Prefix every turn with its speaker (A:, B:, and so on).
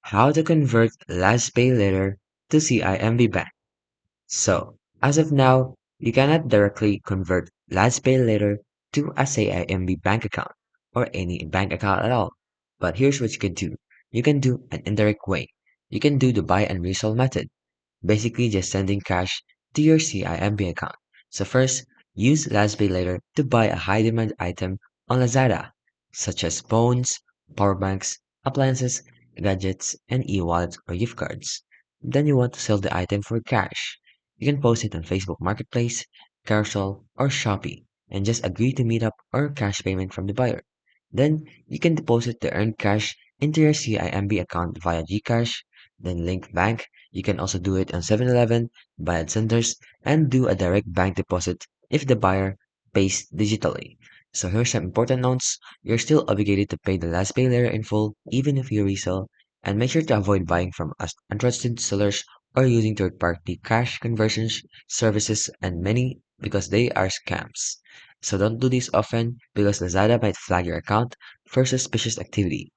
A: How to convert LazPayLater to CIMB Bank. So, as of now, you cannot directly convert LazPayLater to a CIMB bank account or any bank account at all. But here's what you can do. You can do an indirect way. You can do the buy and resell method, basically just sending cash to your CIMB account. So first, use LazPayLater to buy a high demand item on Lazada, such as phones, power banks, appliances, gadgets, and e-wallets or gift cards. Then you want to sell the item for cash. You can post it on Facebook Marketplace, Carousel, or Shopee, and just agree to meet up or cash payment from the buyer. Then you can deposit the earned cash into your CIMB account via GCash, then link bank. You can also do it on 7-Eleven, buy at centers, and do a direct bank deposit if the buyer pays digitally. So here's some important notes. You're still obligated to pay the last pay later in full, even if you resell, and make sure to avoid buying from untrusted sellers or using third-party cash conversions services and many because they are scams. So don't do this often because Lazada might flag your account for suspicious activity.